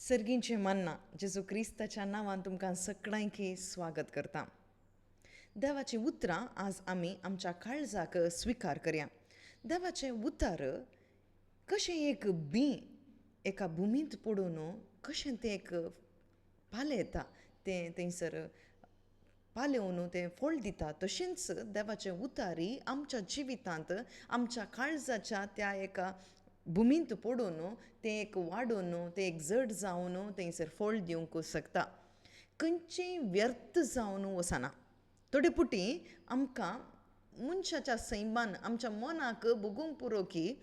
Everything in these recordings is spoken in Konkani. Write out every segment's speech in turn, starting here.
सर्गींचे मन्ना जेजू क्रिस्ताच्या नांवान तुमकां सगळ्यांकी स्वागत करता. देवाची उतरां आज आमी आमच्या काळजाक स्विकार करया. देवाचें उतर कशें एक बी एका भुमींत पडून कशें तें एक पाले येता तें थंयसर पाल्योवन तें फळ दिता. तशेंच देवाचें उतारी आमच्या जिवितांत आमच्या काळजाच्या त्या एका भुमींत पडून तें एक वाडून तें एक जड जावन थंयसर फळ दिवंक शकता. खंयचेंय व्यर्थ जावन वचना. थोडे पुटी आमकां मनशाच्या सैमान आमच्या मनाक बगूंक पुरो की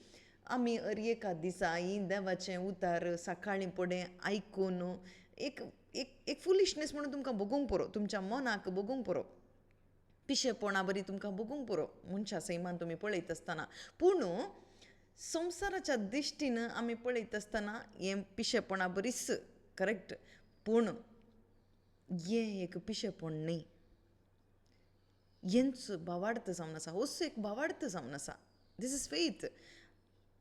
आमी एका दिसा ही देवाचें उतार सकाळीं फुडें आयकून एक एक एक फुलिशनेस म्हणून तुमकां बगूंक पुरो, तुमच्या मनाक बगूंक पुरो, पिशेपणा बरी तुमकां बगूंक पुरो मनशा सैमान तुमी पळयत आसतना. पूण संवसाराच्या दिश्टीन आमी पळयत आसतना हें पिशेपणा बरीच करेक्ट, पूण हें एक पिशेपण न्ही. हेंच भावार्थ जावन आसा, होच एक भावार्थ जावन आसा. This is faith.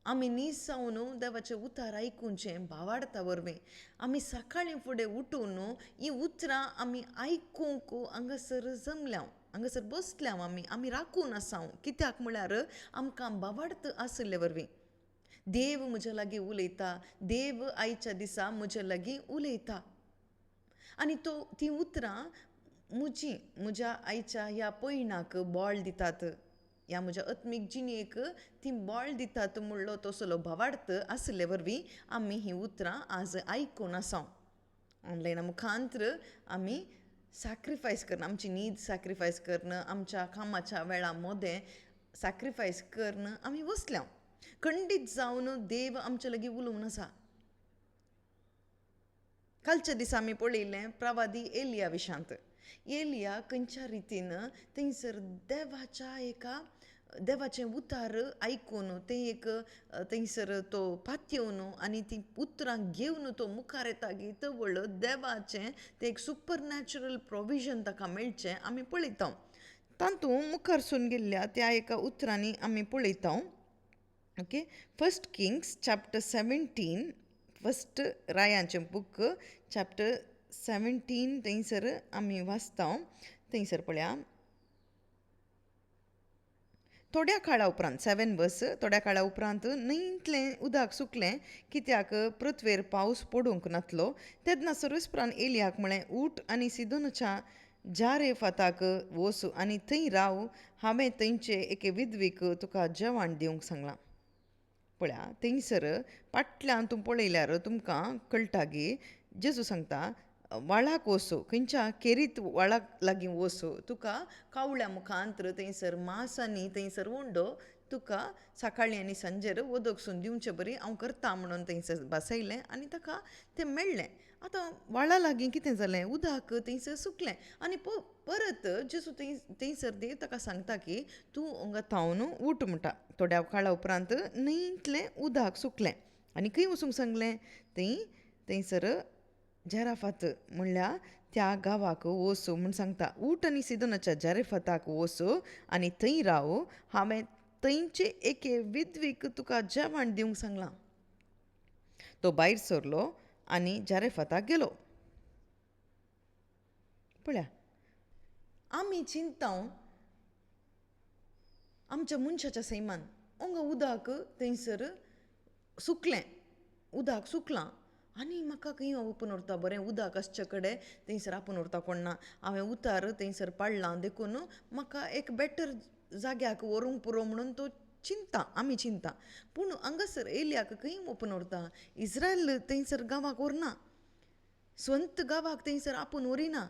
आमी न्हीज जावन देवाचें उतार आयकुचें भावार्था वरवीं आमी सकाळीं फुडें उठून हीं उतरां आमी आयकूंक हांगासर जमल्या, हांगासर बसल्या आमी राखून आसां. कित्याक म्हळ्यार आमकां भावार्थ आसले वरवीं देव म्हज्या लागीं उलयता, देव आयच्या दिसा म्हज्या लागीं उलयता. आनी तीं उतरां म्हज्या आयच्या ह्या पयणाक बळ दितात, ह्या म्हज्या आत्मीक जिणेक ती बळ दितात म्हणलो तसलो भावार्थ आसले वरवीं आमी हीं उतरां आज आयकून आसां. ऑनलायना मुखांत्र आमी सॅक्रिफायस करना, आमची न्हीद सॅक्रिफायस करना, आमच्या कामाच्या वेळा मदें सॅक्रिफायस करना आमी बसल्या. खंडीत जावन देव आमचे लागीं उलोवन आसा. कालच्या दिसा आमी पळयलें प्रवादी एलिया विशांत. एलिया खंयच्या रितीन थंयसर देवाचें उतार आयकून तें एक थंयसर तो पातयेवन आनी तीं उतरां घेवन तो मुखार येता तवळ देवाचें तें एक सुपर नॅचरल प्रोविजन ताका मेळचें आमी पळयता. तातूंत मुखार सून गेल्ल्या त्या एका उतरांनी आमी पळयता. ओके, फर्स्ट किंग्स चॅप्टर 17, फर्स्ट रायांचें बूक चॅप्टर 17 थंयसर आमी वाचता. थंयसर पळया, थोड्या काळा उपरांत 7 वर्स, थोड्या काळा उपरांत न्हंयतलें उदक सुकलें कित्याक पृथ्वेर पावस पडूंक नासलो. तेन्ना सर्वेस्परान एलियाक म्हळें, उठ आनी सिदोनाच्या जारेफाताक वच आनी थंय राव, हांवें थंयचे एके विधवेक तुका जेवण दिवंक सांगलां. पळया, थंयसर फाटल्यान तूं पळयल्यार तुमकां कळटा की जेजू सांगता व्हाळाक वचो, खंयच्या केरीत व्हाळाक लागीं वचो, तुका कावळ्या मुखांत्र थंयसर मांस आनी थंयसर उंडो तुका सकाळीं आनी सांजेर वदकसून दिवचें बरी हांव करता म्हणून थंयसर बसयलें आनी ताका तें मेळ्ळें. आतां व्हाळा लागीं कितें जालें, उदक थंयसर सुकलें आनी परत जेजू थंयसर देव ताका सांगता की तूं हांगा थावन उठ म्हणटा. थोड्या काळा उपरांत न्हंयतलें उदक सुकलें आनी खंय वचूंक सांगलें, थंयसर जारेफात म्हणल्यार त्या गांवाक वच म्हूण सांगता. उठ आनी सिदोनाच्या जारेफाताक वच आनी थंय राव, हांवें थंयचे एके विधवेक तुका जेवण दिवंक सांगलां. तो भायर सरलो आनी जारेफाताक गेलो. पळया, आमी चिंतां आमच्या मनशाच्या सैमान हांगा उदक थंयसर सुकलें, उदक सुकलां आनी म्हाका खंय ओपन उरता, बरें उदक आसचे कडेन थंयसर आपूण उरता कोण ना, हांवें उतार थंयसर पाडलां देखून म्हाका एक बेटर जाग्याक व्हरूंक पुरो म्हणून तो आमी चिंता. पूण हांगासर एलियाक खंय ओपन उरता, इज्रायल थंयसर गांवाक व्हरना, स्वंत गांवाक थंयसर आपूण व्हरिना,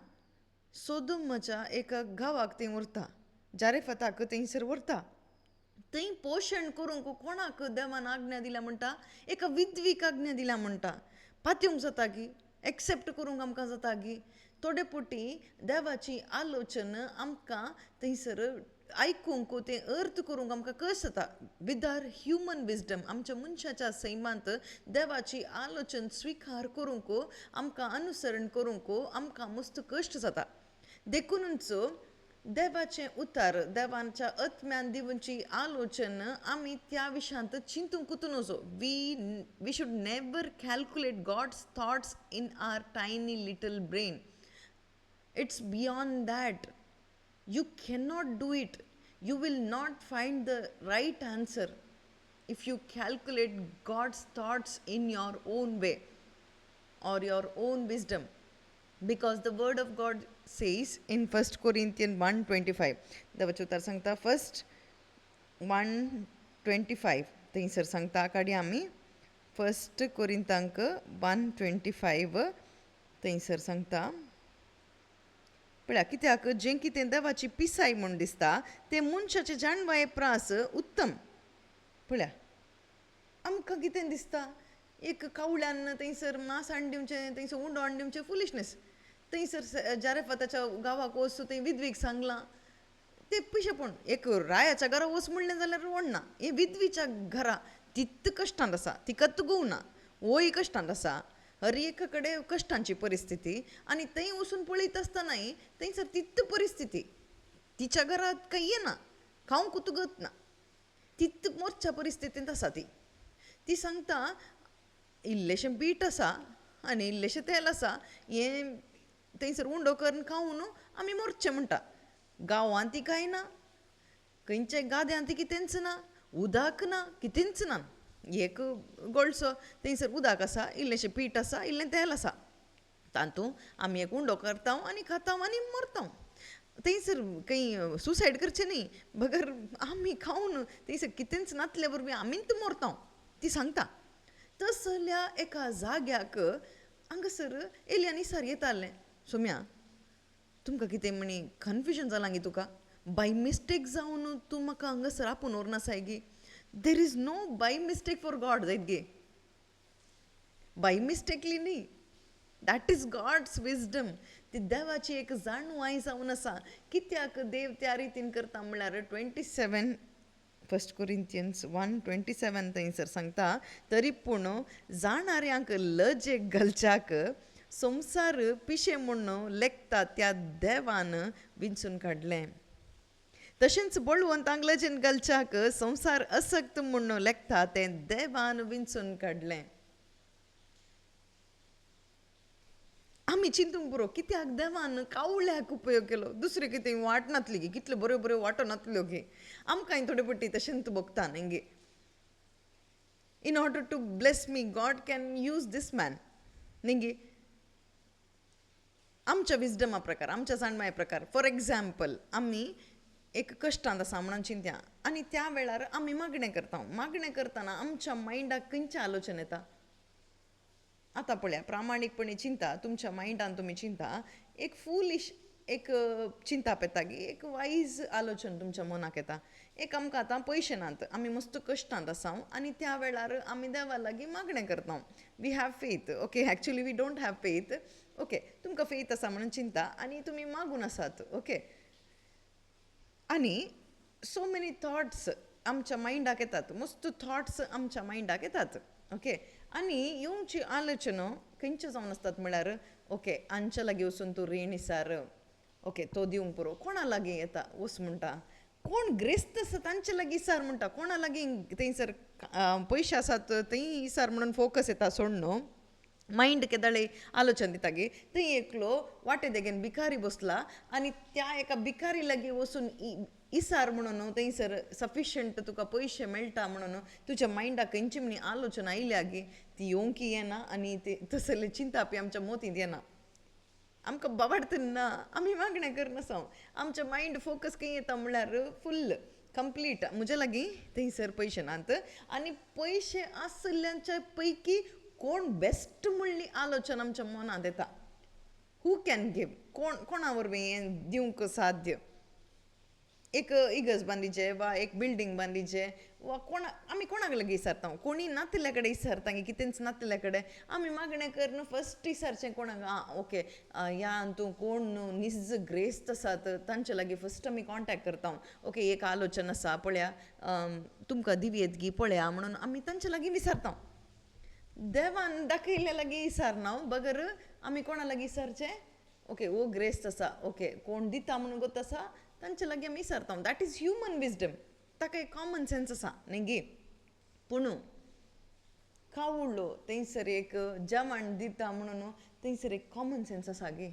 सोदोमाच्या एका गांवाक थंय व्हरता, जारेफाताक थंयसर व्हरता. थंय पोशण करूंक कोणाक देवान आज्ञा दिल्या म्हणटा, एका विधवीक आज्ञा दिल्या म्हणटा. पातयूंक जाता की, एक्सेप्ट करूंक आमकां जाता की. थोडे पुटी देवाची आलोचना आमकां थंयसर आयकूंक तें अर्थ करूंक आमकां कश जाता. विथ आवर ह्युमन विजडम, आमच्या मनशाच्या सैमांत देवाची आलोचना स्विकार करूंक, आमकां अनुसरण करूंक आमकां मस्त कश्ट जाता. देखूनच देवाचें उतर देवाच्या आत्म्यान दिवची आलोचना आमी त्या विशयांत चिंतूंक कुतून वचो we should never calculate God's thoughts in our tiny little brain it's beyond that you cannot do it you will not find the right answer if you calculate God's thoughts in your own way or your own wisdom because the word of God says in 1 Corinthians 1:25 देवाचें उतर सांगता फर्स्ट 1:25 थंयसर सांगता काडी आमी 1 कोरिंतांक 1:25 थंयसर सांगता पळया कित्याक जें कितें देवाची पिसाय म्हूण दिसता तें मनशाचे जाणवाये प्रास उत्तम पळया आमकां कितें दिसता एक कावळ्यान थंयसर मांस हाडून दिवचें थंयसर उंडो हाडून दिवचें फुलिशनेस थंयसर जारेफाताच्या गांवाक वच थंय विधवीक सांगलां तें पिशेपण एक रायाच्या घरा वच म्हणलें जाल्यार व्हडना हें विधवीच्या घरा तित्त कश्टांत आसा ती कतगूं ना वय कश्टांत आसा हर एक कडेन कश्टांची परिस्थिती आनी थंय वचून पळयत आसतनाय थंयसर तित्त परिस्थिती तिच्या घरांत काही येना खावंक उतगत ना तित्त मोर्च्या परिस्थितींत आसा ती सांगता इल्लेशें बीट आसा आनी इल्लेशें तेल आसा हें थंयसर उंडो करून खावन आमी मरचें म्हणटा गांवांत ती कांय ना खंयच्याय गाद्यांत ती कितेंच ना उदक ना कितेंच ना एक गोळसो थंयसर उदक आसा इल्लेशें पीठ आसा इल्लें तेल आसा तातूंत आमी एक उंडो करता आनी खाता आनी मरता थंयसर खंय सुसायड करचें न्ही बगर आमी खावन थंयसर कितेंच नासले वरवीं आमीच मरता ती सांगता तसल्या एका जाग्याक हांगासर एलियान इसर येतालें सोम्या तुमकां कितें म्हणी कन्फ्युजन जालां गी तुका बाय मिस्टेक जावन तूं म्हाका हांगासर आपूण व्हरना सायगी there is no by mistake for God जायत गे बाय मिस्टेकली न्ही दॅट इज गॉड्स विजडम ती देवाची एक जाणवाय जावन आसा कित्याक देव त्या रितीन करता म्हळ्यार 27 1 Corinthians 1:27 थंयसर सांगता तरी पूण जाणाऱ्यांक लजेक घालच्याक संवसार पिशे म्हूण लेखता त्या देवान विंचून काडलें तशेंच बळवंतांक लजेन घालच्याक संवसार असक्त म्हूण लेखता तें देवान विंचून काडलें आमी चिंतूंक पुरो कित्याक देवान कावळ्याक उपयोग केलो दुसरें कितें वाट नासली गे कितल्यो बऱ्यो बऱ्यो वाटो नासल्यो गे आमकांय थोडे पट्टी तशेंच भोगता न्ही गे in order to bless me God can use this man न्ही गे आमच्या विजडमा प्रकार आमच्या जाणवाय प्रकार फॉर एग्जाम्पल आमी एक कश्टांत आसा म्हणून चिंत्या आनी त्या वेळार आमी मागणें करतना आमच्या मायंडाक खंयचें आलोचन येता आतां पळया प्रामाणीकपणी चिंता तुमच्या मायंडान तुमी चिंता एक फूलिश एक चिंता येता गी एक वायज आलोचन तुमच्या मनाक येता एक आमकां आतां पयशे नात आमी मस्त कश्टांत आसा आनी त्या वेळार आमी देवा लागीं मागणें करता we have faith okay actually we don't have faith okay तुमकां फेथ आसा म्हणून चिंता आनी तुमी मागून आसात ओके आनी सो मेनी थॉट्स आमच्या मायंडाक येतात मस्त थॉट्स आमच्या मायंडाक येतात ओके आनी येवची आलोचना खंयच्यो जावन आसतात म्हळ्यार ओके हांच्या लागीं वचून तूं रीण इसार ओके तो दिवंक पुरो कोणा लागीं येता वच म्हणटा कोण ग्रेस्त आसा तांचे लागीं इसार म्हणटा कोणा लागीं थंयसर पयशे आसात थंय इसार म्हणून फोकस येता सोड न्हू मायंड केदाळे आलोचन दिता गे थंय एकलो वाटे देगेन भिकारी बसला आनी त्या एका भिकारी लागीं वचून इसार म्हणून थंयसर सफिशियंट तुका पयशे मेळटा म्हणून तुज्या मायंडाक खंयची म्हणी आलोचना आयल्या गे ती येवंकी येना आनी ते तसले चिंतापी आमच्या मोतींत येना आमकां बाबाडटना ना आमी मागणें करनासा आमचें मायंड फोकस खंय येता म्हळ्यार फुल्ल कंप्लीट म्हज्या लागीं थंयसर पयशे नात आनी पयशे आसल्यांच्या पैकी कोण बेस्ट म्हणली आलोचना आमच्या मनांत येता हू कॅन गिव कोणा वरवीं हें दिवंक साध्य एक इगर्ज बांदीचे वा एक बिल्डींग बांदीचे वा आमी कोणाक लागीं इसारता कोणी नातल्या कडेन इसारता कितेंच नातल्या कडेन आमी मागणें करन फस्ट इसारचें कोणाक ओके ह्या तूं कोण निज ग्रेस्त आसात तांचे लागीं फस्ट आमी कॉन्टेक्ट करता ओके एक आलोचन आसा पळया तुमकां दिवयेत गी पळया म्हणून आमी तांचे लागीं विचारता देवान दाखयल्या लागीं इसारना बगर आमी कोणा लागीं इसारचें ओके वो ग्रेस्त आसा ओके कोण दिता म्हणून गोत आसा तांचे लागी आमी विसरता दॅट इज ह्युमन विजडम ताका एक कॉमन सेन्स आसा न्ही गे पूण कावळ्ळो थंयसर एक जेवण दिता म्हणून थंयसर एक कॉमन सेन्स आसा गे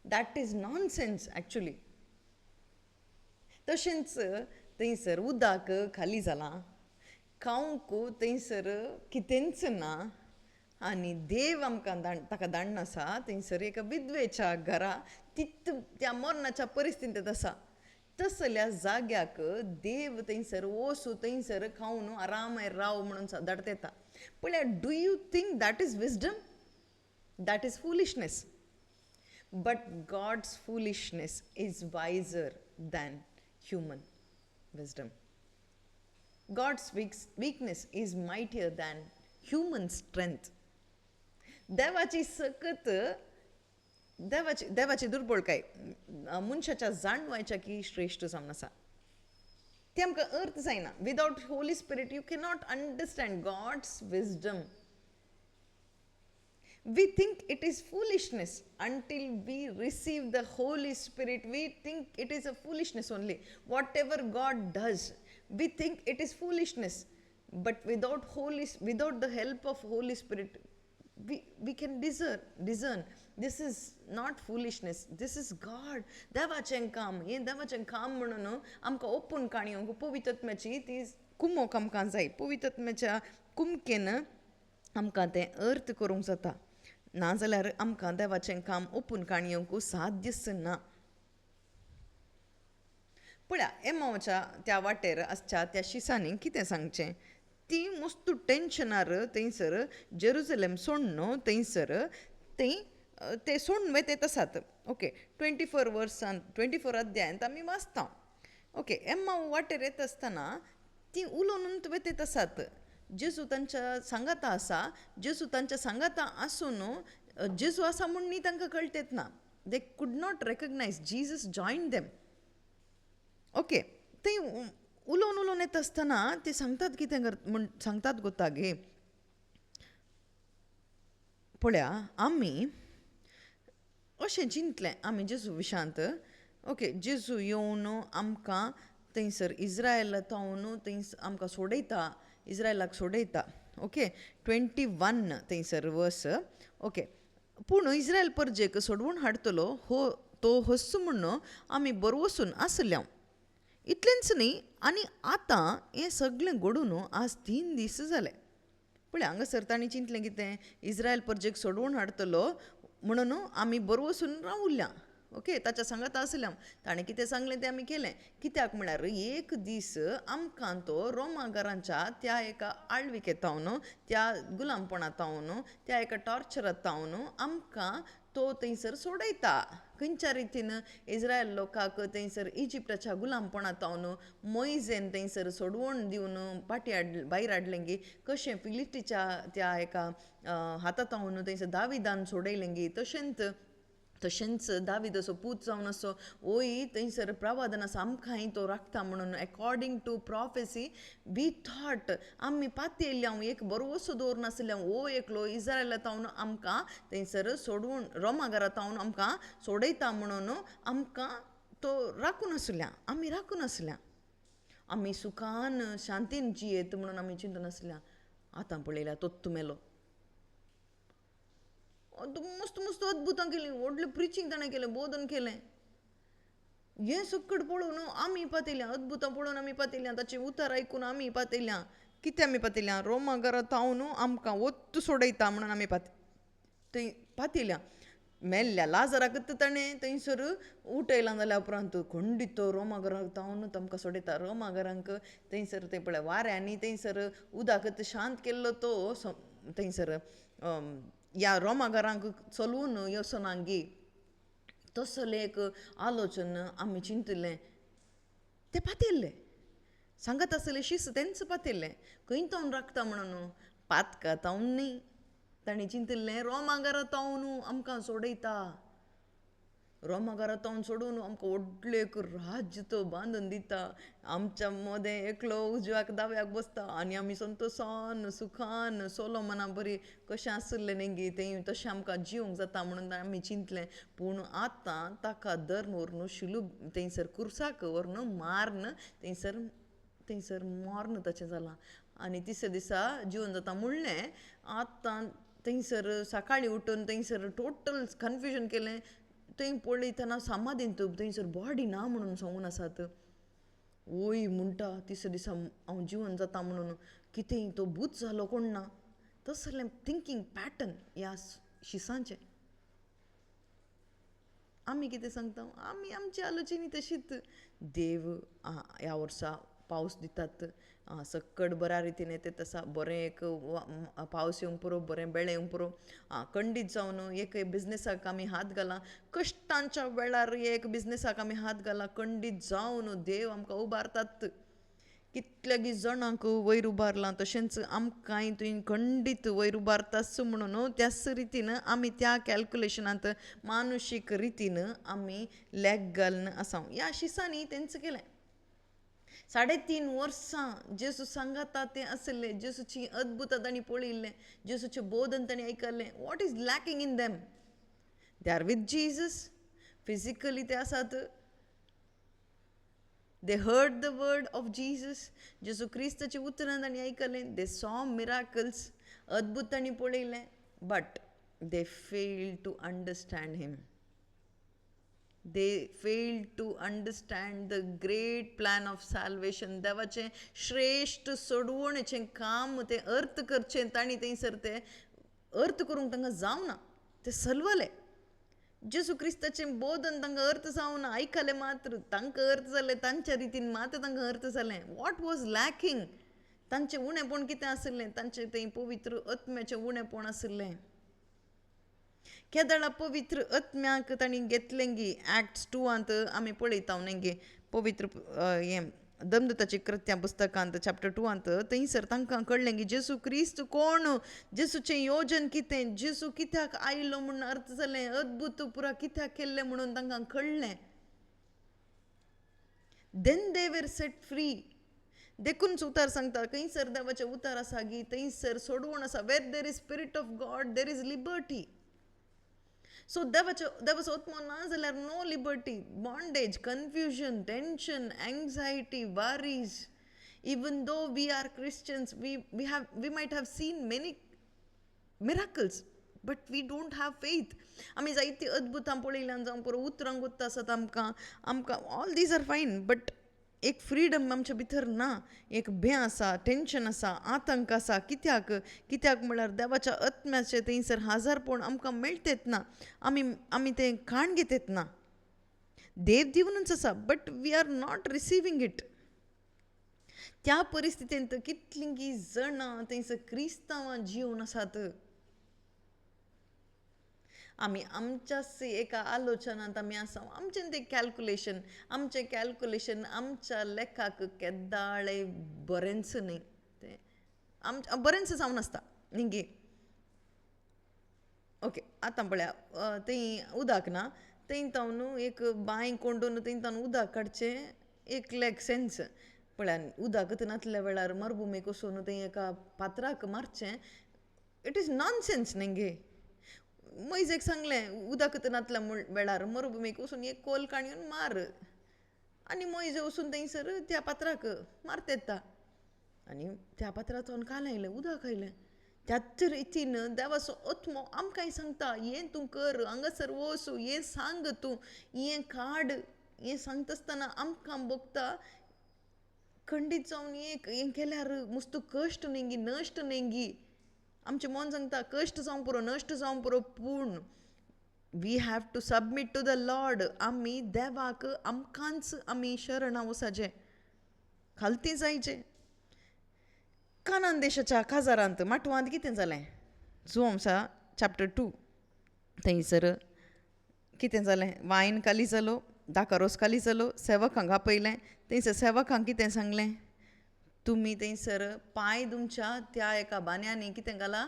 that is nonsense actually तशेंच थंयसर उदक खाली जालां खावंक थंयसर कितेंच ना आनी देव आमकां ताका धाडून आसा थंयसर एका विधवेच्या घरा त्या मरणाच्या परिस्थितींत आसा तसल्या जाग्याक देव थंयसर वचूं थंयसर खावन आरामार राव म्हणून धाडटा येता पळय do you think that is wisdom that is foolishness but God's foolishness is wiser than human wisdom. God's weakness is mightier than human strength. देवाची सकत देवाची दुर्बळकाय मनशाच्या जाणवायच्या की श्रेष्ठ जावन आसा ते आमकां अर्थ जायना without Holy Spirit you cannot understand God's wisdom We think it is foolishness until we receive the Holy Spirit. We think it is a foolishness only. Whatever God does, we think it is foolishness. But without the help of Holy Spirit, we can discern. This is not foolishness. This is God. देवाचें काम हें देवाचें काम म्हणून आमकां ओपून काणयोंक पवित्रत्म्याची ती कुमोक आमकां जाय पवित्रत्म्याच्या कुमकेन आमकां तें अर्थ करूंक जाता नाजाल्यार आमकां देवाचें काम ओपून काणयोंक साध्यच ना पळया एमावच्या त्या वाटेर आसच्या त्या शिसांनी कितें सांगचें ती मस्त टेन्शनार थंयसर जेरुजलेम सोडून थंयसर ते सोडून वेतेत आसात ओके 24 अध्यायांत आमी वाचता ओके एम्माव वाटेर येता आसतना ती उलोवन वेतेत आसात जेजू तांच्या सांगाता आसा जेजू तांच्या सांगाता आसून जेजू आसा म्हूण न्ही तांकां कळटेत ना they could not recognise Jesus join them okay थंय उलोवन येता आसतना ते सांगतात कितें म्हण सांगतात गोता गे पळया आमी अशें चिंतलें आमी जेजू विशांत ओके जेजू येवन आमकां थंयसर इज्रायला थावन थंय आमकां सोडयता इज्रायलाक सोडयता ओके 21 थंयसर वर्स ओके पूण इज्रायल परजेक सोडवून हाडटलो तो हस्स म्हणून आमी बरो वचून आसल्या इतलेंच न्ही आनी आतां हें सगळें घडून आज 3 दीस जाले पळय हांगासर तांणी चिंतलें कितें इज्रायल परजेक सोडवून हाडटलो म्हणून आमी बरो वचून रावुल्ल्या ओके ताच्या सांगात आसल्या ताणें कितें सांगलें तें आमी केलें कित्याक म्हळ्यार एक दीस आमकां तो रोमाघरांच्या त्या एका आळविकेत तावन त्या गुलामपणांत तावन त्या एका टॉर्चरांत तावन आमकां तो थंयसर सोडयता खंयच्या रितीन इज्रायल लोकांक थंयसर इजिप्टाच्या गुलामपणांत तावन मोइजेन थंयसर सोडवून दिवन भायर हाडलें गे कशें फिलिस्टीच्या त्या एका हातांत तावन थंयसर दाविदान सोडयलें गे तशेंच दावीद असो पूत जावन असो ओय थंयसर प्रवादन आसा आमकांय तो राखता म्हणून अकॉर्डिंग टू प्रॉफेसी वी थॉट आमी पातयल्ल्या एक बरो वसो दवरनासल्या ओ एकलो इज्रायला तावन आमकां थंयसर सोडवून रोमाघरा तावन आमकां सोडयता म्हणून आमकां तो राखून आसल्या आमी राखून आसल्या आमी सुखान शांतीन जियेत म्हणून आमी चिंतून आसल्या आतां पळयल्या तोत्तू मेलो मस्त अद्भुतां केलीं व्हडलें प्रिचींग ताणें केलें बोधन केलें हें सकट पळोवन आमी पातयल्या अद्भुतां पळोवन आमी पातयल्या ताचें उतर आयकून आमी पातयल्या कितें आमी पातयल्या रोमाघरा तावन आमकां वत्त सोडयता म्हणून आमी थंय पातयल्या मेल्ल्या लाजराक ताणें थंयसर उठयलां जाल्या उपरांत खंडीत तो रोमाघराक तावन आमकां सोडयता रोमाघरांक थंयसर तें पळय वाऱ्यांनी थंयसर उदक शांत केल्लो तो थंयसर ह्या रोमाघरांक चलून येसना गे तसलें एक आलोचन आमी चिंतलें तें पातयल्लें सांगत आसलें शिस तेंच पातयल्लें खंय तावन राखता म्हणून पातका तावन न्ही ताणें चिंतलें रोमाघरा तावन आमकां सोडयता रोमाघरात सोडून आमकां व्हडलें एक राज्य तो बांदून दिता, आमच्या मदें एकलो उजव्याक दाव्याक बसता आनी आमी संतोशान सुखान सोलोमना बरी कशें आसलें न्ही तें तशें आमकां जिवंक जाता म्हणून आमी चिंतलें. पूण आतां ताका धरून व्हरून शिलूब थंयसर कुर्साक व्हरून मारन थंयसर मॉर्न ताचें जालां. आनी तिसरे दिसा जिवन जाता म्हणलें. आतां थंयसर सकाळीं उठून थंयसर टोटल कन्फ्युजन केलें. थंय पळयतना समाधीन थंयसर बॉडी ना म्हणून सांगून आसात. वय म्हणटा तिसरे दिसा हांव जिवन जाता म्हणून कितें तो भूत जालो कोण ना. तसलें थिंकींग पॅटर्न ह्या शिसांचें. आमी कितें सांगता, आमी आमची आलोचनी तशीच. देव ह्या वर्सा पावस दितात, सकट बऱ्या रितीन येता तसा बरें एक पावस येवंक पुरो, बरें बेळें येवंक पुरो. खंडीत जावन एक बिझनेसाक आमी हात घाला, कश्टांच्या वेळार एक बिझनेसाक आमी हात घाला, खंडीत जावन देव आमकां उबारतात. कितल्या जाणांक वयर उबारलां, तशेंच आमकांय थंय खंडीत वयर उबारताच म्हणून त्याच रितीन आमी त्या कॅल्क्युलेशनांत मानुशीक रितीन आमी लेग घालन आसा. ह्या शिसांनी तेंच केलें. 3.5 वर्सां जेसू सांगाता तें आसलें, जेसूची अद्भुतां तांणी पळयल्लें, जेसूचें बोधन तांणी आयकल्लें. What is lacking in them? They are with Jesus, physically ते आसात. They heard the word of Jesus, जेसू क्रिस्ताची उतरां तांणी आयकलें. दे सॉ मिराकल्स, अद्भुत तांणी पळयलें. But they fail to understand him. They failed to understand the great plan of salvation. देवाचें श्रेष्ठ सोडवणेचें काम, तें अर्थ करचें तांणी थंयसर तें अर्थ करूंक तांकां जावना. ते सलवले. जेसू क्रिस्ताचें बोधन तांकां अर्थ जावना. आयकलें मात्र तांकां अर्थ जालें, तांच्या रितीन मात्र तांकां अर्थ जालें. What was lacking? तांचें उणेपण कितें आसलें? तांचें तें पवित्र आत्म्याचें उणेपण आसलें. केदळा पवित्र आत्म्याक तांणी घेतलें गी. ॲक्ट्स 2 आमी पळयता न्ही पवित्र हें दमदताची कृत्यां पुस्तकांत चॅप्टर 2 थंयसर तांकां कळलें की जेसू क्रिस्त कोण, जेसूचें योजन कितें, जेसू कित्याक आयलो म्हणून अर्थ जालें, अद्भुत पुरा कित्याक केल्लें म्हणून तांकां कळलें. Then they were set free. देखूनच उतार सांगता, खंयसर देवाचें उतार आसा गी थंयसर सोडवण आसा. Where there is spirit of God there is liberty. So देवाचो आत्मो ना जाल्यार no liberty. Bondage, confusion, tension, anxiety, worries. Even though we are Christians, we might have seen many miracles, but we don't have faith. आमी जायती अद्भुतां पळयल्यान जावं पुरो उतरांक उत्ता आसात आमकां all these are fine, but एक फ्रीडम आमच्या भितर ना. एक भें आसा, टेन्शन आसा, आतंक आसा. कित्याक म्हळ्यार देवाच्या आत्म्याचे थंयसर हाजारपण आमकां मेळटेत ना. आमी तें खाण घेतेत ना. देव दिवनूच आसा, बट वी आर नॉट रिसिवींग इट. त्या परिस्थितींत कितलीं जाणां थंयसर क्रिस्तांवां जिवन आसात. आमी आमच्याच एका आलोचनांत आमी आसा. आमचें तें कॅल्क्युलेशन आमच्या लेखाक केदाळे बरेंच न्ही. तें बरेंच जावन आसता न्ही. ओके, आतां पळया, थंय उदक ना, थंय तावन एक बांय कोंडून थंय तावन उदक काडचें एक लेग सेन्स. पळया, उदक नासल्या वेळार मरभुमीक वचून थंय एका पात्राक मारचें, इट इज नॉनसेन्स न्ही. मैजेक सांगलें उदक नासल्या वेळार मरुभुमीक वचून एक कोल काणयून मार. आनी मैजे वचून थंयसर त्या पात्राक मारता येता. आनी त्या पात्राचो काल आयलें, उदक आयलें. त्याच रितीन देवाचो आत्मो आमकांय सांगता, हें तूं कर, हांगासर वच, हें सांग तूं, हें काड. हें सांगता आसतना आमकां भोगता खंडीत जावन हें केल्यार मस्त कश्ट न्ही, नश्ट न्ही. आमचें मन सांगता कश्ट जावं पुरो, नश्ट जावं पुरो, पूण we have to submit to the Lord. आमी देवाक आमकांच आमी शरणां वसाचें, खालती जायचें. कानान देशाच्या काजारांत माटवांत कितें जालें? जोम्सा चॅप्टर 2 थंयसर कितें जालें? वायन खाली जालो, दाकारोस खाली जालो, सेवकांक आपयलें. थंयसर सेवकांक कितें सांगलें? तुमी थंयसर पांय तुमच्या त्या एका बान्यांनी कितें घाला?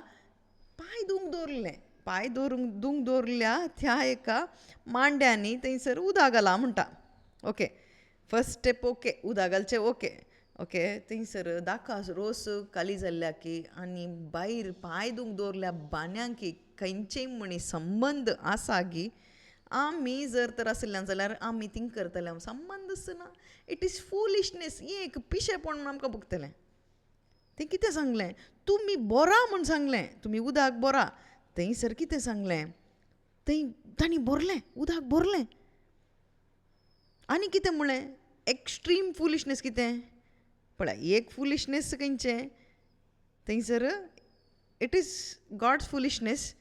पांय धुवंक दवरलें. पाय दुंग दवरल्या त्या एका मांड्यांनी थंयसर उदक घाला म्हणटा. ओके, फर्स्ट स्टेप ओके, उदक घालचें ओके. ओके, थंयसर दाखा रोस खाली जाल्ल्या की आनी भायर पाय दुंग दवरल्या बान्यांक की खंयचेय म्हणी संबंद आसा गी, आमी जर तर आसल्यां जाल्यार आमी थिंक करतले संबंदच ना. It is foolishness. हें एक पिशेपण म्हूण आमकां भोगतलें. तें कितें सांगलें, तुमी बोरा म्हूण सांगलें, तुमी उदक बोरा. थंयसर कितें सांगलें, तांणी भरलें उदक भरलें. आनी कितें म्हणलें, एक्स्ट्रीम फुलिशनेस कितें पळय, एक फुलिशनेस खंयचें थंयसर it is God's foolishness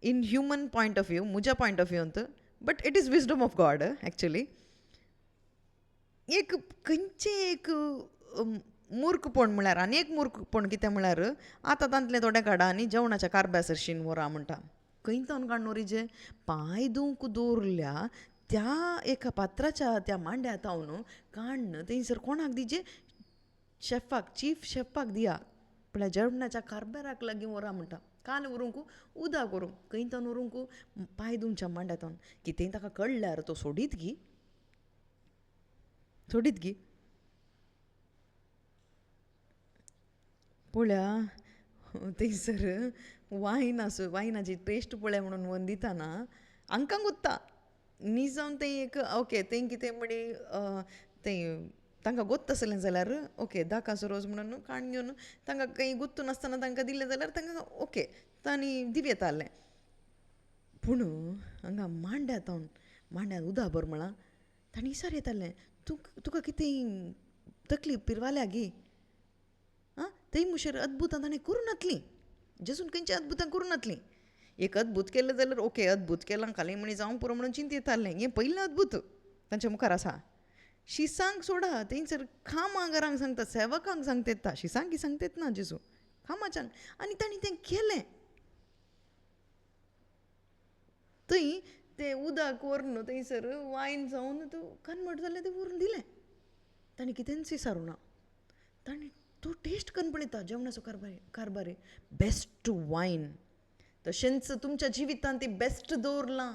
in human point of view, म्हज्या पॉयंट ऑफ व्यूंत, but it is wisdom of God actually. एक खंयचें एक मुर्खपण म्हळ्यार आनी एक मुर्खपण कितें म्हळ्यार आतां तांतले थोडे काडा आनी जेवणाच्या कारब्या सरशीन व्हरा म्हणटा. खंय तावन काडून जे पांय दुंक दवरल्या त्या एका पात्राच्या त्या मांड्या तावन काडन थंयसर कोणाक दिजे, शेफाक, चीफ शेफाक दिया, म्हळ्यार जेवणाच्या कारबाराक लागीं व्हरा म्हणटा. काल व्हरूंक उदक व्हरूंक, खंय तावन व्हरूंक पांय दुंकच्या मांड्या तावन. कितेंय ताका कळल्यार तो सोडीत गी, सोडीत गी. पळया थंयसर वायन आसूं, वायनाची टेस्ट पळय म्हणून वन दितना आंकांक उत्ता न्ही जावन तें एक ओके तें कितें म्हणी तें तांकां गोत्त आसलें जाल्यार ओके दाकाचो रोस म्हणून काण घेवन तांकां खंय गुत्तू नासतना तांकां दिलें जाल्यार तांकां ओके तांणी दिवं येतालें. पूण हांगा मांड्या तावन मांड्यांत उदक भर म्हळां तांणी विचार येतालें, तुका कितें तकली पिरवाल्या गी, आं थंय मुशेर अद्भुतां ताणें करूं नातलीं, जेजून खंयचीं अद्भुतां करूं नातलीं. एक अद्भुत केलें जाल्यार ओके अद्भुत केलां खाली म्हणी जावं पुरो म्हणून चिंत येतालें. हें पयलें अद्भुत तांच्या मुखार आसा. शिसांक सोडा, थंयसर खामागारांक सांगता, सेवकांक सांगता येता, शिसांक ही सांगता येतना जेजू खामाच्यान, आनी तांणी तें केलें. थंय तें उदक व्हरून थंयसर वायन जावन कन्वर्ट जालें तें व्हरून दिलें. तांणी कितेंच विचारूं ना, तांणी तो टेस्ट करून पळयता जेवणाचो कारबारी बेस्ट वायन. तशेंच तुमच्या जिवितांत ती बेस्ट दवरलां,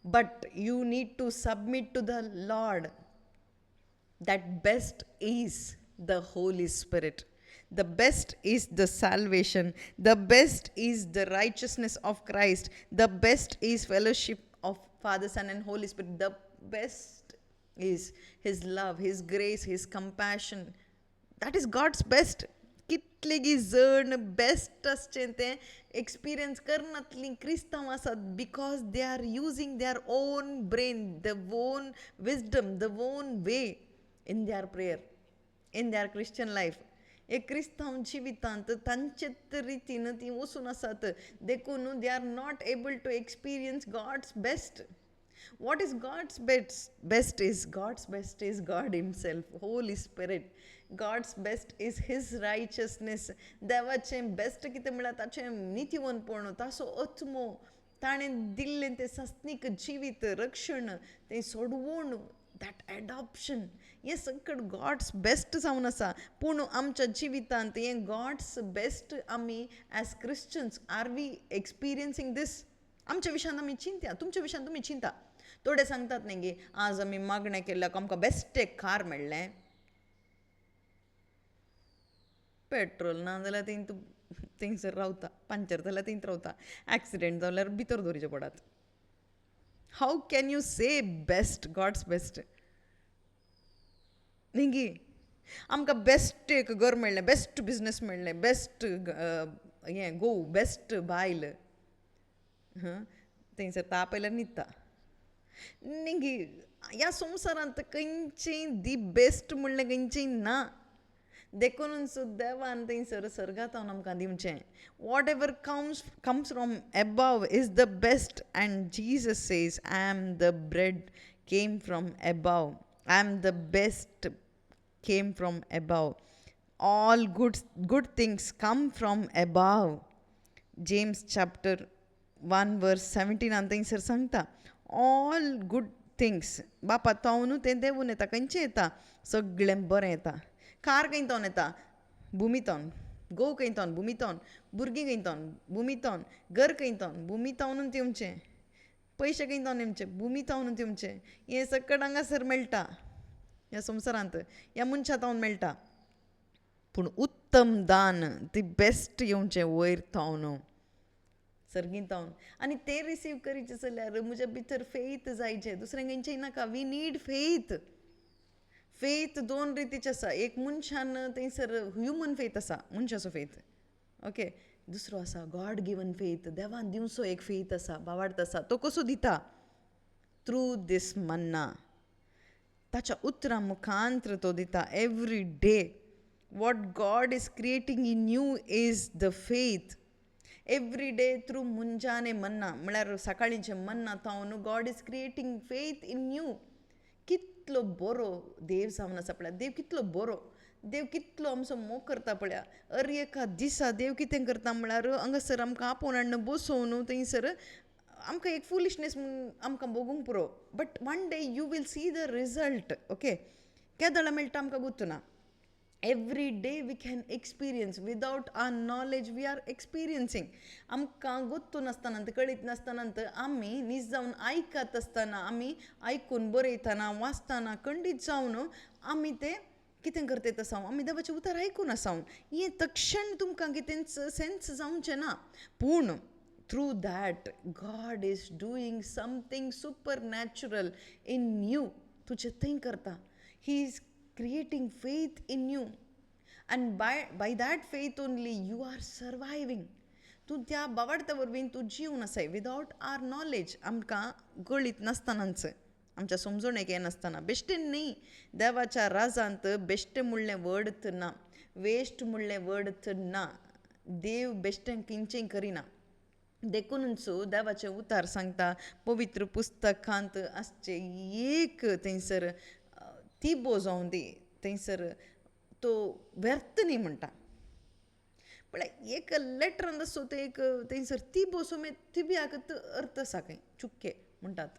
but you need to submit to the Lord. That best is the Holy Spirit. The best is the salvation. The best is the righteousness of Christ. The best is fellowship of Father, Son and Holy Spirit. The best is His love, His grace, His compassion. That is God's best. कितलें जण बेस्ट आसचें तें एक्सपिरियन्स करनातलीं क्रिस्तांव आसात because they are using their own brain, the own wisdom, the own way in their prayer, in their Christian life. एक क्रिस्तांव जिवितांत तांचेच रितीन ती वचून आसात देखून they are not able to experience God's best. What is God's best is God's best is God himself, Holy Spirit. God's best is his righteousness. देवाचें बेस्ट कितें म्हळ्यार ताचें नितीवनपण, ताचो आत्मो, ताणें दिल्लें तें सस्नीक जिवीत, रक्षण, तें सोडवून, दॅट एडॉप्शन, हें सगळें गॉड्स बेस्ट जावन आसा. पूण आमच्या जिवितांत हें गॉड्स बेस्ट आमी एज क्रिश्चन्स आर वी एक्सपिरियन्सींग दीस? आमच्या विशयान आमी चिंत्या, तुमच्या विशयान तुमी चिंता. थोडे सांगतात न्ही गे आज आमी मागणें केल्ल्याक आमकां बेस्ट एक कार मेळ्ळें, पेट्रोल ना जाल्यार थंयसर रावता, पंक्चर जाल्यार थंयच रावता, एक्सिडेंट जाल्यार भितर दवरचें पडात. हाऊ कॅन यू से बेस्ट, गॉड्स बेस्ट न्ही गे? आमकां बेस्ट एक घर मेळ्ळें, बेस्ट बिजनस मेळ्ळें, बेस्ट हें घोव, बेस्ट बायल, थंयसर ताप आयल्यार न्हिदता न्ही गे? ह्या संवसारांत खंयचें दी बेस्ट म्हणलें खंयचें ना. देखून देवान थंयसर सर्गांत आमकां दिवचें. What ever comes from above is the best. And Jesus says I am the bread came from above, I am the best came from above. All good things come from above. James chapter 1 verse 17 थंयसर सांगता ऑल गूड थिंग्स बापा तावन तें देवून येता. खंयचें येता? सगळें बरें येता. कार खंय तावन येता? भुमी तावन. गोव कैतोन भुमितोन भुरगीं कैतोन भुमितोन घर कैतोन भुमितावनूच येवचें पयशे कैतोन येवचे भुमितावनूच येवचें हें सकट हांगासर मेळटा ह्या संवसारांत ह्या मनशांतावन मेळटा पूण उत्तम दान दी बेस्ट येवचें वयर थावन सर्गींतावन आनी तें रिसीव करीचें जाल्यार म्हज्या भितर फेथ जायचें दुसरें खंयचेंय नाका वी नीड फेथ फेथ दोन रितीचे आसा एक मनशान थंयसर ह्युमन फेथ आसा मनशाचो फेथ ओके दुसरो आसा गॉड गिवन फेथ देवान दिवचो एक फेथ आसा भावार्थ आसा तो कसो दिता थ्रू दीस मन्ना ताच्या उतरां मुखांत्र तो दिता every day what God is creating in you is the faith every day through मुंजाने मन्ना म्हळ्यार सकाळींचें मन्ना थावन God is creating faith in you कितलो बरो देव जावन आसा पळय देव कितलो बरो देव कितलो आमचो मोग करता पळय एका दिसा देव कितें करता म्हळ्यार हांगासर आमकां आपोवन हाडून बसोवन थंयसर आमकां एक फुलिशनेस म्हूण आमकां बगूंक पुरो but one day you will see the result okay केदोळा मेळटा आमकां गुर्तुना every day we can experience without our knowledge we are experiencing आमकां गोत्तू नासतना कळीत नासतना आमी नीज जावन आयकत आसतना आमी आयकून बरयतना वाचतना खंडीत जावन आमी तें कितें करतात आसा आमी देवाचें उतर आयकून आसा हें तक्षण तुमकां कितें सेन्स जावचें ना पूण through that God is doing something supernatural in you तुजें थंय करता he is creating faith in you and by that faith only you are surviving तूं त्या बावार्था वरवीं तूं जीवन आसाय विदावट आर नॉलेज आमकां गळीत नासतनाच आमच्या समजणेक हें नासतना बेश्टें न्ही देवाच्या राजांत बेश्टें म्हणलें वर्ड ना वेस्ट म्हणलें वर्ड ना देव बेश्टें खंयचेंय करिना देखूनच देवाचें उतार सांगता पवित्र पुस्तकांत आसचें एक थंयसर ती तिबो जावन दी थंयसर तो व्यर्थ न्ही म्हणटा म्हळ्यार एक लेटरान आसो तो एक थंयसर तिबो सोमेत तिब्याक अर्थ आसा खंय चुक्के म्हणटात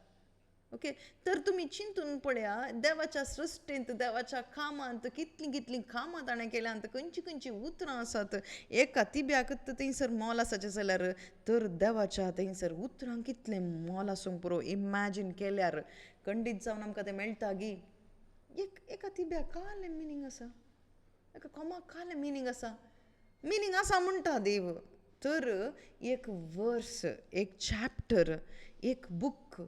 ओके तर तुमी चिंतून पळया देवाच्या सृश्टेंत देवाच्या कामांत कितलीं कितलीं कामां ताणें केल्यांत खंयचीं खंयचीं उतरां आसात एका तिब्याक थंयसर मोल आसाचें जाल्यार तर देवाच्या थंयसर उतरांक कितलें मोल आसूंक पुरो इमॅजीन केल्यार खंडीत जावन आमकां तें मेळटा गी एका तिब्याक कालें मिनींग आसा एका कोमाक कालें मिनींग आसा म्हणटा देव तर एक वर्स एक चॅप्टर एक बूक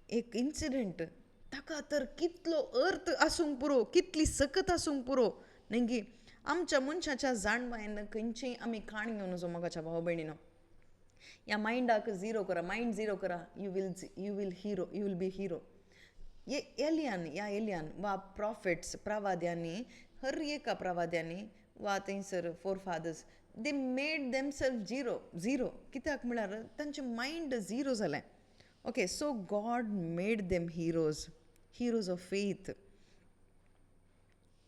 एक इन्सिडेंट ताका तर कितलो अर्थ आसूंक पुरो कितली सकत आसूंक पुरो न्ही आमच्या मनशाच्या जाणवायन खंयचीय आमी काण घेवन वचो मोगाच्या भाव भयणीनो ह्या मायंडाक झिरो करा मायंड झिरो करा यू वील बी हिरो एलियान वा प्रॉफिट्स प्रवाद्यांनी हर एका प्रवाद्यांनी वा थंयसर forefathers they made themselves zero कित्याक म्हळ्यार तांचें मायंड झिरो जालें okay so God made them heroes of faith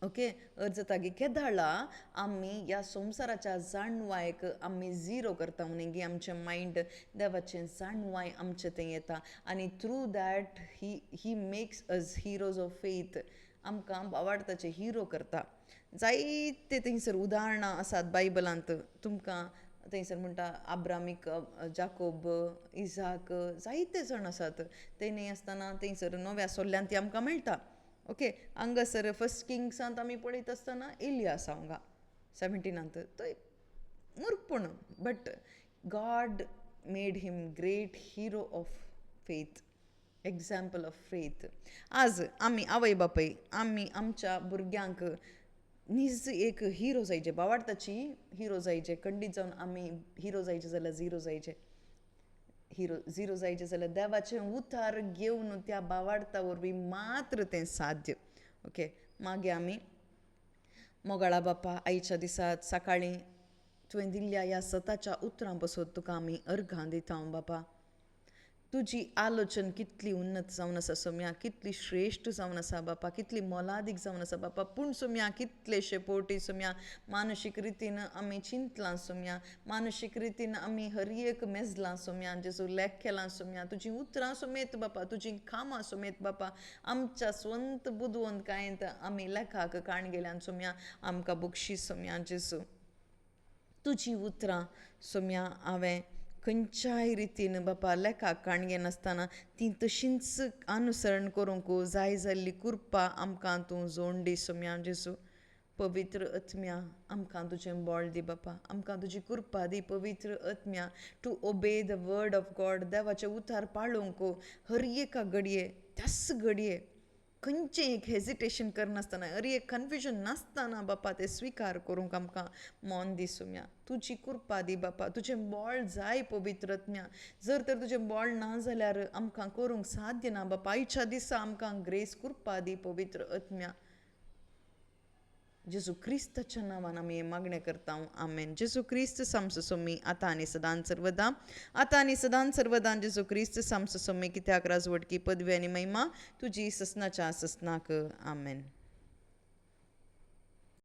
okay अर्ज तागी केदाळा आमी ह्या संवसाराच्या जाणवायक आमी झिरो करता म्हणून आमचें मायंड देवाचें जाणवाय आमचें थंय येता आनी through that he makes us heroes of faith आमकां भावार्थाचे हिरो करता जायते थंयसर उदाहरणां आसात बायबलांत तुमकां थंयसर म्हणटा आब्रामीक जाकोब इजाक जायते जाण आसात ते न्ही आसतना थंयसर नव्या सोल्ल्यान ती आमकां मेळटा ओके हांगासर फर्स्ट किंग्सांत आमी पळयत आसतना एलिया आसा हांगा 17 तो मुर्खपण but God made him great hero of faith example of faith आज आमी आवय बापय आमी आमच्या भुरग्यांक नीज एक हिरो जायचे भावार्थाची हिरो जायचे खंडीत जावन आमी हिरो जायचे जाल्यार झिरो जायचे जाल्यार देवाचें उतार घेवन त्या भावार्था वरवीं मात्र तें साध्य ओके मागीर आमी मोगाळा बापा आयच्या दिसात सकाळीं तुवें दिल्ल्या ह्या सताच्या उतरां पासून तुका आमी अर्घां दिता बापा तुजी आलोचन कितली उन्नत जावन आसा सोम्या कितली श्रेश्ठ जावन आसा बापा कितली मोलादीक जावन आसा बापा पूण सोम्या कितलेशे पोटी सोम्या मानसीक रितीन आमी चिंतलां सोम्या मानसीक रितीन आमी हर एक मेजलां सोम्या जेजू लेख केलां सोम्या तुजीं उतरां सोमेत बापा तुजीं कामां सोमेत बापा आमच्या स्वंत बुदवंत कांयत आमी लेखाक काण गेल्यान सोम्या आमकां बक्षीस सोम्या जेजू तुजी उतरां सोम्या हांवें खंयच्याय रितीन बापा लेखाक काणगे नासतना ती तशींच अनुसरण करूंक जाय जाल्ली कृपा आमकां तूं जोड दी सोम्या जेसू पवित्र आत्म्या आमकां तुजें बळ दी बापा आमकां तुजी कृपा दी पवित्र आत्म्या to obey the word of God देवाचे उतार पाळूंक हर एका घडये त्याच घडये खंयचें एक हेजिटेशन करनासतना हर एक कन्फ्युजन नासतना बापा तें स्विकार करूंक आमकां मोन दी सोम्या तुजी कृपा दी बापा तुजें बळ जाय पवित्र आत्म्या जर तर तुजें बळ ना जाल्यार आमकां करूंक साध्य ना बापा आयच्या दिसा आमकां ग्रेस कृपा दी पवित्र आत्म्या जेजू क्रिस्ताच्या नांवान आमी हें मागणें करता आमेन जेजू क्रिस्त सामसो सोमी आतां आनी सदांच सर्वदां जेजू क्रिस्त सामसो सोमी कित्याक राजवटकी पदवी आनी महिमा तुजी ससनाच्या ससनाक आमेन